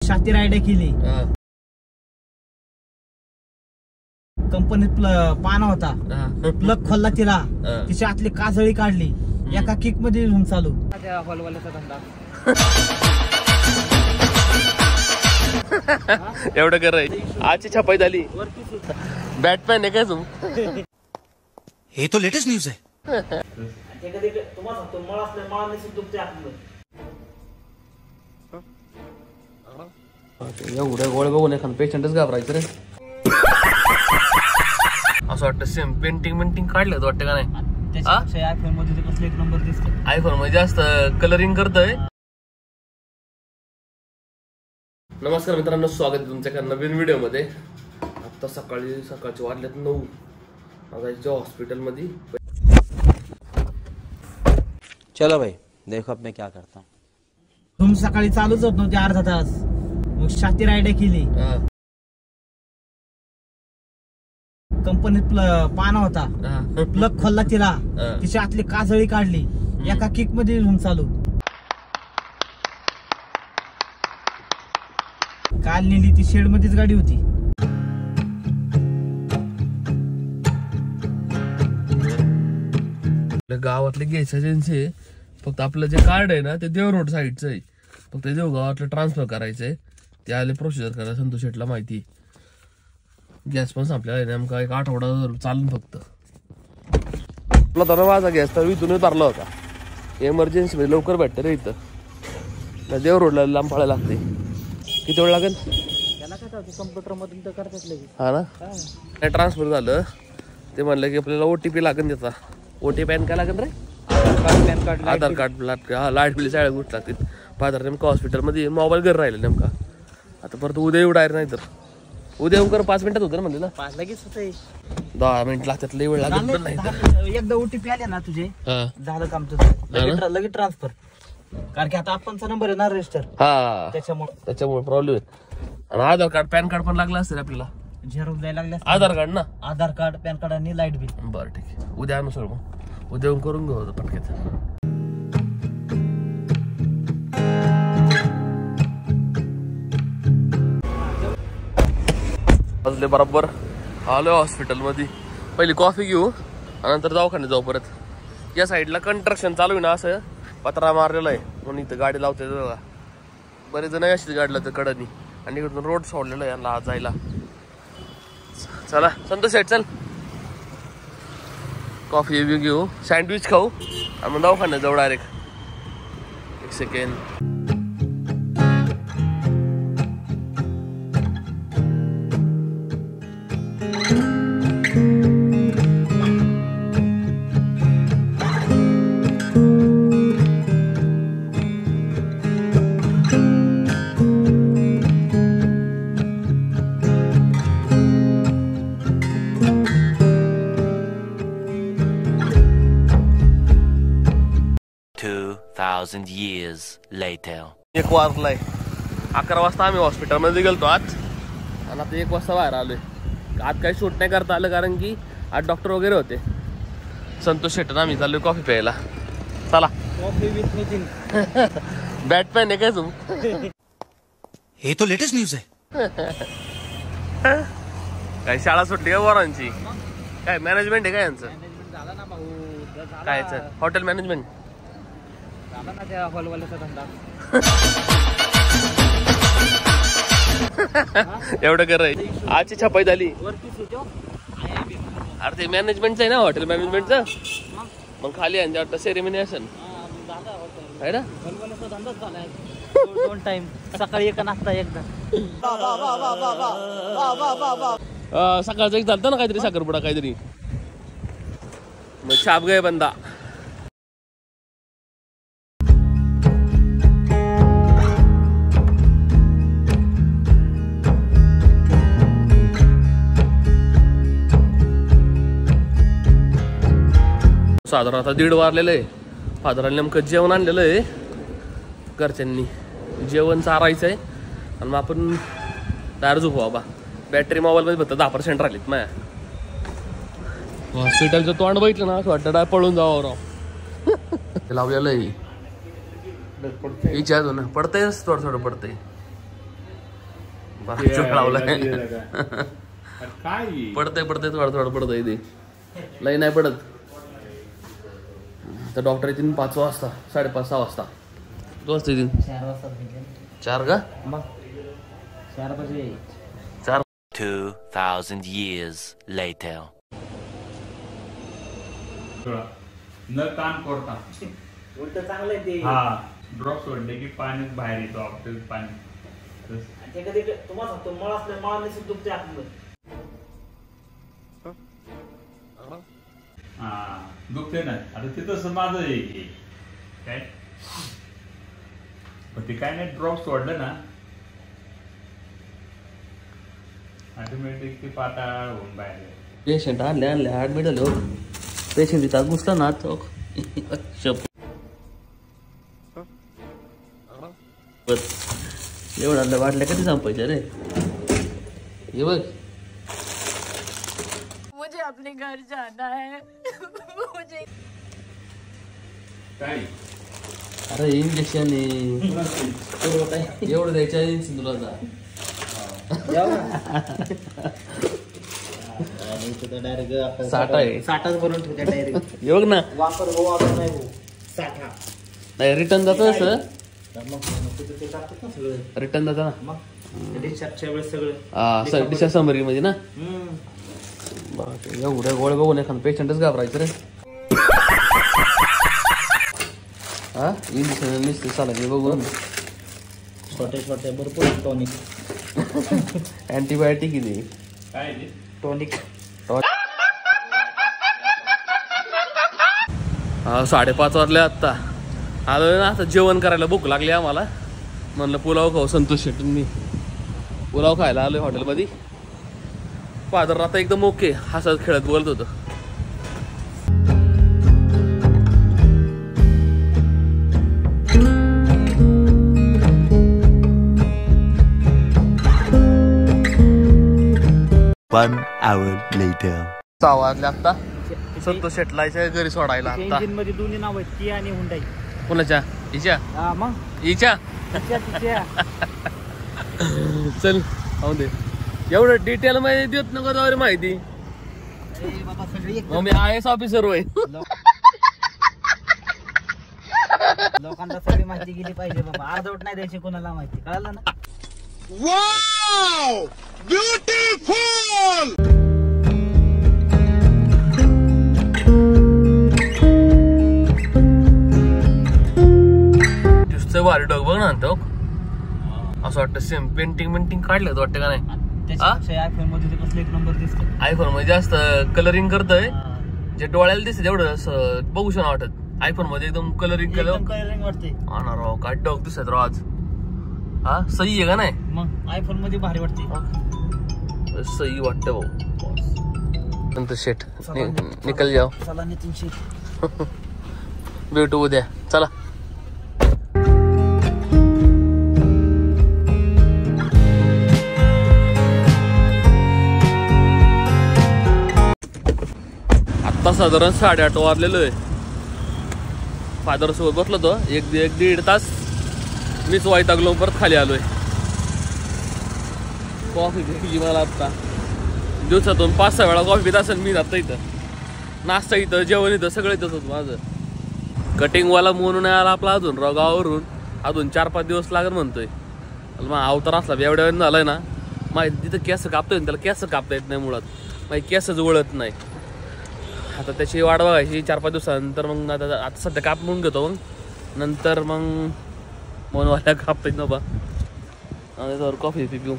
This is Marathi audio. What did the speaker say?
छाती रायडे केली. कंपनीत पान होता, प्लग खोलला तिला, तिच्या आतली काजळी काढली, एका किक मध्ये रूम चालू. हॉलवाल्याचा धंदा एवढं कर. आजची छपाई झाली. बॅटमॅन आहे काय तू? हे तो लेटेस्ट न्यूज आहे. एवढं गोळ बघून एखादं पेशंटच घाबरायचं रे. असं वाटतं सेम पेंटिंग काढलं वाटतं का नाही? आयफोन मध्ये कसलं एक नंबर दिसतो. आयफोन मध्ये जास्त कलरिंग करतोय. नमस्कार मित्रांनो, स्वागत आहे तुमच्या एका नवीन व्हिडिओ मध्ये. आता सकाळचे वाजल्यात 9. आता हॉस्पिटल मध्ये. चलो भाई देखो अब मैं क्या करता हूँ. रूम सकाळी चालूच होत नव्हती अर्धा तास. मग छाती रायडे केली. कंपनीत पान होता, प्लग खोलला तिला, तिच्या आतली काजळी काढली, एका किक मध्ये रूम चालू. काल नेली ती शेड मध्येच गाडी होती. गावातले गॅस एजन्सी फक्त आपलं जे कार्ड आहे ना ते देव रोड साईडचं आहे. फक्त देव गावातलं ट्रान्सफर करायचंय. ते आले प्रोसिजर करायला. संतोष शेटला माहिती. गॅस पण आपल्याला नेमका 1 आठवडा चालून फक्त आपला तर माझा गॅस तर इथूनच भरला होता. एमर्जन्सी मध्ये लवकर भेटते रे इथं. देव रोडला लांब पळायला लागते. किती वेळ लागेल? कम्प्युटर मधून तर करतात लगेच. हा ना. ट्रान्सफर झालं ते म्हणलं की आपल्याला OTP लागेल. त्याचा OTP पॅन काय लागेल रे? आधार कार्ड लाईट बिल सगळ्या गोष्टी लागतील. फादर नेमका हॉस्पिटलमध्ये मोबाईल घर राहिला नेमका. आता परत उद्या येऊ डायरेक्ट. नाही तर उद्या येऊ कर 5 मिनिटात होतं ना म्हणले ना. 5 लगेच होते. 10 मिनिट लागतात. लई वेळ लागत नाही. एकदा OTP आले ना तुझे झालं काम तुझं. लगेच ट्रान्सफर. कारण की आता आपणचा नंबर आहे ना रजिस्टर. हा त्याच्यामुळे प्रॉब्लेम आहे. आणि आधार कार्ड पॅन कार्ड पण लागलं असेल आपल्याला. झेरॉक्स द्यायला लागले. आधार कार्ड ना. आधार कार्ड, पॅन कार्ड आणि लाईट बिल. बरं ठीक आहे. उद्या आणू सर. मग उद्या येऊन करून घेऊ पटक्यात. वाजले बरोबर. आलो हॉस्पिटल मध्ये. पहिली कॉफी घेऊ आणि नंतर दवाखान्यात जाऊ परत. या साईडला कंस्ट्रक्शन चालू आहे ना. असं पत्रा मारलेला आहे म्हणून इथं गाडी लावते बघा. बरेच जण अशीच गाडी लावते कडनी. आणि इकडून रोड सोडलेला आहे यांना जायला. चला संतोष शेट चल. कॉफी घेऊ, सँडविच खाऊ आणि मग दवाखान्यात जाऊ डायरेक्ट. 1 सेकंड. years later. 1 वाजलाय. 11 वाजता आम्ही हॉस्पिटलमध्ये गेलतो आज. आणि आता 1 वाजता बाहेर आलोय. आज काही शूट नाही करता आलं कारण की आज डॉक्टर वगैरे होते. संतोष शेट आम्ही चाललोय कॉफी प्यायला. चला. Coffee with Nitin. बॅटमॅन आहे काय तू? हे तो लेटेस्ट न्यूज आहे. काय शाळा सुटली का पोरांची? काय मॅनेजमेंट आहे का यांचं? झाला ना भाऊ. काय हॉटेल मॅनेजमेंट झाला ना त्या हॉलवाल्याचा धंदा. एवढं कर. आजची छपाई झाली. अरे ते मॅनेजमेंटचं आहे ना, हॉटेल मॅनेजमेंटचं. मग खाली यांच्या सेरेमनी असेल आहे ना. हॉलवाल्याचा धंदाच झालाय. 2 टाइम सकाळी एक नाश्ता एकदा. सकाळचं एक चालतं ना काहीतरी साखरपुडा काहीतरी. मग छाप गए बंदा. साधारण आता 1:30 वाजलेलं आहे. फादरांनी नेमकं जेवण आणलेलं आहे घरच्यांनी. जेवण चारायचं आहे आणि मग आपण तयार झोपू बाबा. बॅटरी मोबाईलमध्ये फक्त 10% राहिलीत माझ्या. हॉस्पिटलचं तोंड बघितलं ना असं वाटतं पळून जावं राव. लावलेलं आहे. इच्छा अजून पडतंय थोडं पडतंय. पडतंय थोडं थोडं पडतंय ते लई नाही पडत. तर डॉक्टर येतील 5 वाजता 5:30-6 वाजता. 2 वाजता येतील. 4 वाजता 4 का मग 4 बजे 4. 2,000 years later. न कान कोरता उलट चांगलं आहे ते. हा ड्रॉप सोडले की पाणी बाहेर येतो आपलं पाणी. ते कधी तुम्हाला सांगतो मळ असल्या मळाने सुद्धा दुखते आतमध्ये. हा दुखते ना. आता ते तसं माझं आहे की काय पण ते काय नाही ड्रॉप सोडलं ना ऑटोमॅटिक ते पाताळ होऊन बाहेर. पेशंट आणले ऍडमिट झाले. पेशंट तिथं घुसला ना एवढा वाटल्या कधी संपायचं रे. हे बघ मुझे अपने घर जाना है. मुझे काय अरे इंजेक्शन एवढं द्यायच्या तुला जा. डायरेक्ट साठा आहे. साठाच भरून ठेवत्या डायरेक्ट. हे बघ ना वापर नाही भाऊ. साठा नाही रिटर्न जातं असं. मग ते टाकतात ना सगळं. रिटर्न जातं ना. मग डिस्चार्जच्या वेळेस सगळं डिस्चार्ज समरी मध्ये ना. हम्म. एवढ्या गोळ्या बघून एखादं पेशंटच घाबरायचं रे. हा इंजेक्शन निसते चालत बघून. छोटे भरपूर टॉनिक अँटीबायोटिक किती काय ते टॉनिक. 5:30 वाजले आत्ता. आलोय ना आता जेवण करायला भूक लागली आम्हाला. म्हणलं पुलाव खाऊ. संतोष शेट्टींनी पुलाव खायला आलोय हॉटेलमध्ये. फादर आता एकदम ओके हसत खेळत बोलत होतं. One hour later. 6 वाजले आत्ता. संतोष शेटलायच्या घरी सोडायला आता. इंजिन मध्ये दोन्ही नाव आहेत, किया आणि हुंडाई. कोणाच्या हिच्या हा मग हिच्या तिच्या चल हो दे. एवढं डिटेल मध्ये देत नको तर माहिती. बाबा सगळी मग मी IAS ऑफिसर होय. लोकांना सगळी माहिती गेली पाहिजे बाबा. अर्धवट नाही द्यायची कोणाला माहिती. कळलं ना. भारी डॉग बघ ना तो. असं वाटतं सेम पेंटिंग काढलं वाटतं का नाही. त्याच्यापेक्षा आयफोन मध्ये कसलं एक नंबर दिसतो. आयफोन मध्ये जास्त कलरिंग करतोय. जे डोळ्याला दिसत एवढं असं बघू शकतो वाटत. आयफोन मध्ये एकदम कलरिंग कलरिंग वाटते. आणा राव काय डॉग दिसत राव आज. हा सही आहे का नाही. मग आयफोन मध्ये भारी वाटते. सही वाटतं भाऊ. नंतर शेट निकल जाओ. चला नितीन शेट भेटू उद्या. चला आता साधारण 8:30 वाजलेलो आहे. फादर सोबत बसलो तो एक 1-1.5 तास. मीच वैतागलो परत खाली आलोय. कॉफी घेतली मला आता. दिवसातून 5-6 वेळा कॉफी पित असेल मी. आता इथं नाश्ता इथं जेवण इथं सगळं इथंच होतं माझं. कटिंगवाला म्हणून आला आपला अजून राव गावावरून. अजून 4-5 दिवस लागेल म्हणतोय. मग अवतार असला एवढ्या वेळ झालाय ना. माहिती तिथं केस कापतोय त्याला केस कापता येत नाही मुळात. माहिती केसच वळत नाही. आता त्याची वाट बघायची 4-5 दिवसानंतर. मग आता सध्या कापून घेतो. मग नंतर मग मनवाल्या कापता येत ना बा. कॉफी पिऊ.